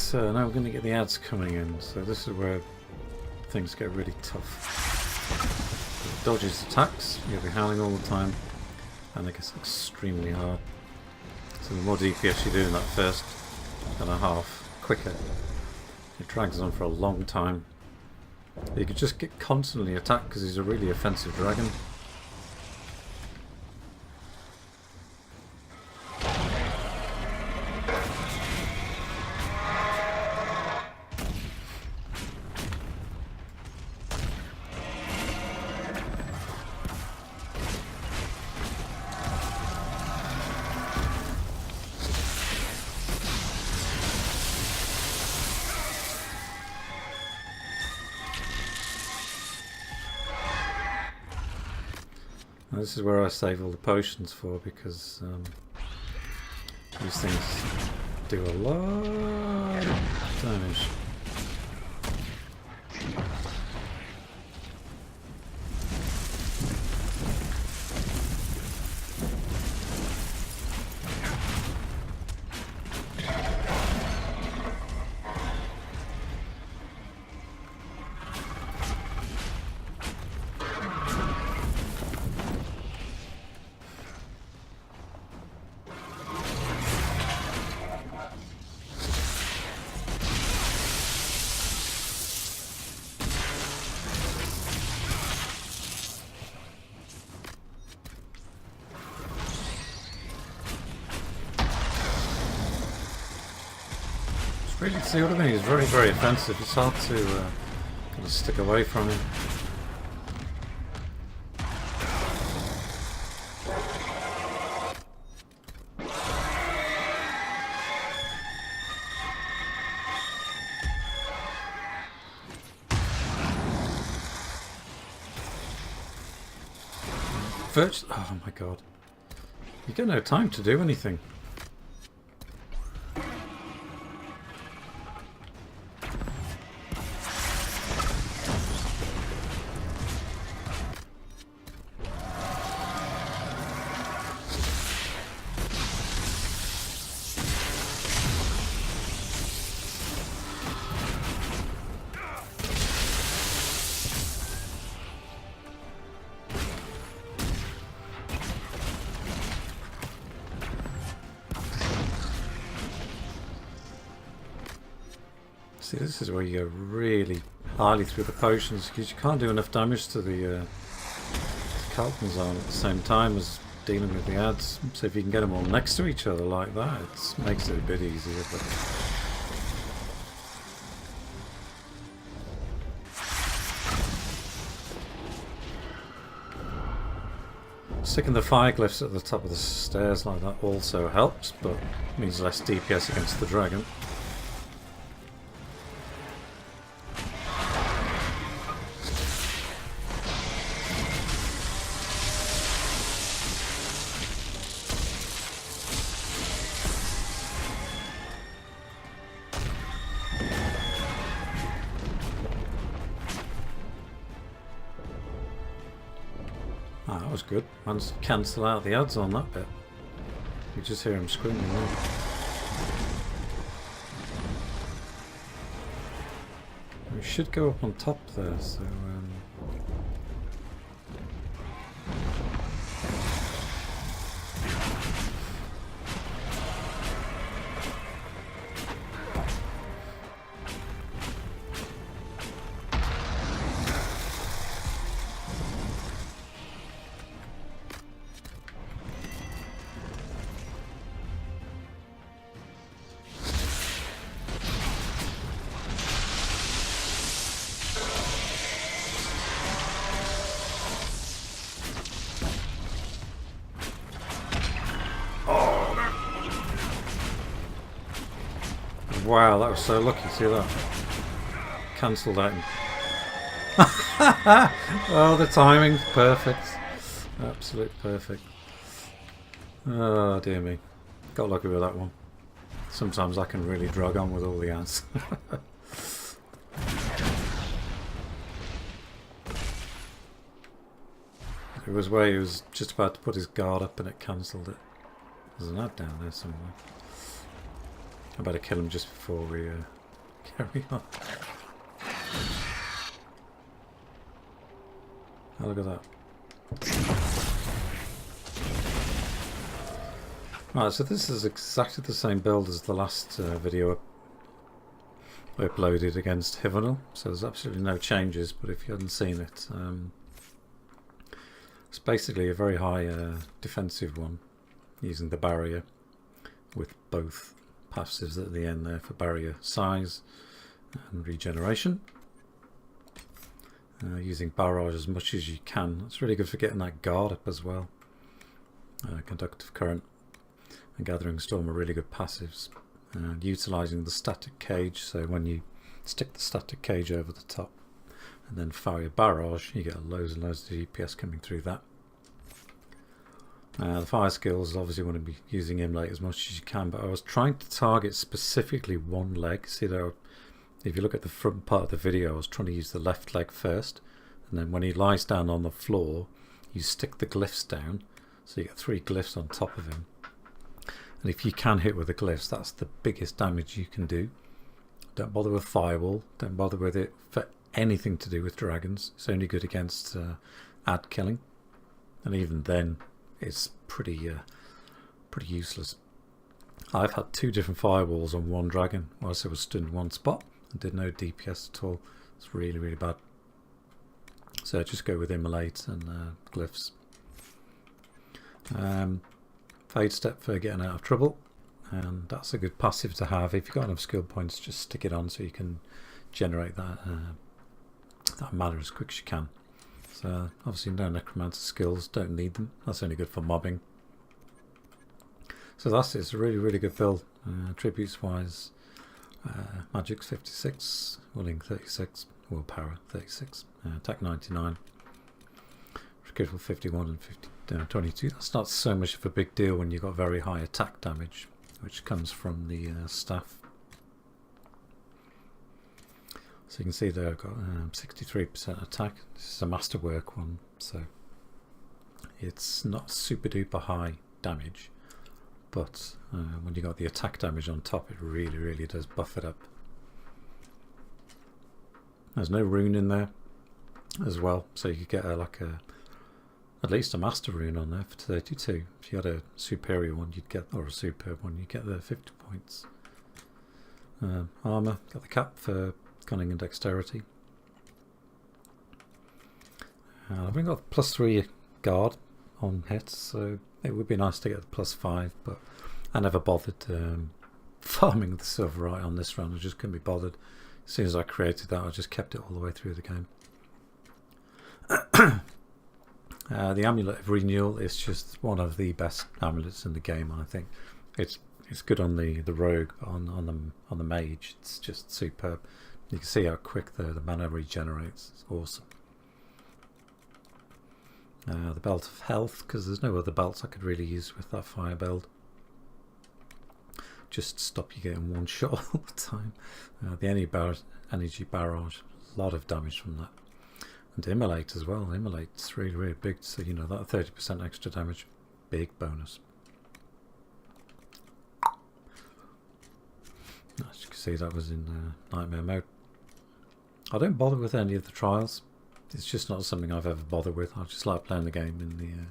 so now we're going to get the ads coming in, so this is where things get really tough. Dodges attacks, you'll be howling all the time, and it gets extremely hard. So the more DPS you do in that first and a half, quicker. It drags on for a long time. You could just get constantly attacked because he's a really offensive dragon. This is where I save all the potions for, because these things do a lot of damage. Really, see what I mean? He's very, very offensive. It's hard to kind of stick away from him. Oh my god. You get no time to do anything. See, this is where you go really highly through the potions, because you can't do enough damage to the Kaltenzahn at the same time as dealing with the ads. So if you can get them all next to each other like that, it makes it a bit easier. But sticking the fire glyphs at the top of the stairs like that also helps, but means less DPS against the dragon. Ah, that was good. Managed to cancel out the ads on that bit. You just hear him screaming there. We should go up on top there, so wow, that was so lucky, see that? Cancelled out. Oh, the timing, perfect. Absolute perfect. Oh, dear me. Got lucky with that one. Sometimes I can really drag on with all the ads. It was where he was just about to put his guard up and it cancelled it. There's an ad down there somewhere. I better kill him just before we Carry on. Oh, look at that. Right, so this is exactly the same build as the last video I uploaded against Highland, so there's absolutely no changes, but if you hadn't seen it, it's basically a very high defensive one, using the barrier with both passives at the end there for barrier size and regeneration. Using barrage as much as you can. It's really good for getting that guard up as well. Conductive current and gathering storm are really good passives. Utilising the static cage, so when you stick the static cage over the top and then fire your barrage, you get loads and loads of DPS coming through that. The fire skills, obviously want to be using Immolate as much as you can, but I was trying to target specifically one leg. See there, if you look at the front part of the video, I was trying to use the left leg first, and then when he lies down on the floor, you stick the glyphs down, so you get 3 glyphs on top of him. And if you can hit with the glyphs, that's the biggest damage you can do. Don't bother with Firewall, don't bother with it for anything to do with dragons. It's only good against ad killing, and even then it's pretty useless. I've had 2 different Firewalls on one dragon whilst I was stood in one spot and did no DPS at all. It's really, really bad. So just go with Immolate and glyphs. Fade step for getting out of trouble, and that's a good passive to have. If you've got enough skill points, just stick it on so you can generate that that mana as quick as you can. So obviously no necromancer skills, don't need them. That's only good for mobbing. So that's it. It's a really, really good build. Tributes wise, Magic's 56, Willing 36, Willpower 36, Attack 99, Critical 51 and 22. That's not so much of a big deal when you've got very high attack damage, which comes from the staff. So you can see there I've got 63% attack. This is a masterwork one, so it's not super duper high damage, but when you got the attack damage on top, it really, really does buff it up. There's no rune in there as well, so you could get at least a master rune on there for 32. If you had a superior one, you'd get, or a superb one, you'd get the 50 points. Armour, got the cap for cunning and dexterity. I've only got +3 guard on hits, so it would be nice to get the +5, but I never bothered farming the silverite on this run. I just couldn't be bothered. As soon as I created that, I just kept it all the way through the game. The Amulet of Renewal is just one of the best amulets in the game. I think it's good on the rogue, but on the mage, it's just superb. You can see how quick the mana regenerates. It's awesome. The Belt of Health, because there's no other belts I could really use with that fire build. Just stop you getting one shot all the time. The energy barrage, a lot of damage from that. And Immolate as well. Immolate's really, really big, so you know that 30% extra damage, big bonus. As you can see, that was in nightmare mode. I don't bother with any of the trials. It's just not something I've ever bothered with. I just like playing the game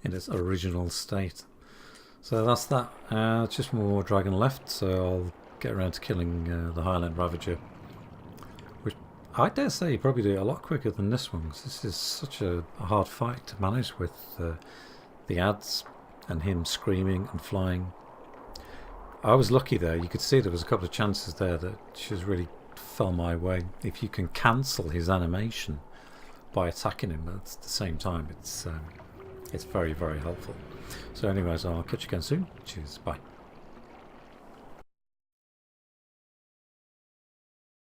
in its original state. So that's that. Just more dragon left, so I'll get around to killing the Highland Ravager. I dare say you probably do it a lot quicker than this one, because this is such a hard fight to manage with the ads and him screaming and flying. I was lucky there. You could see there was a couple of chances there that she really fell my way. If you can cancel his animation by attacking him at the same time, it's very, very helpful. So anyways, I'll catch you again soon. Cheers, bye.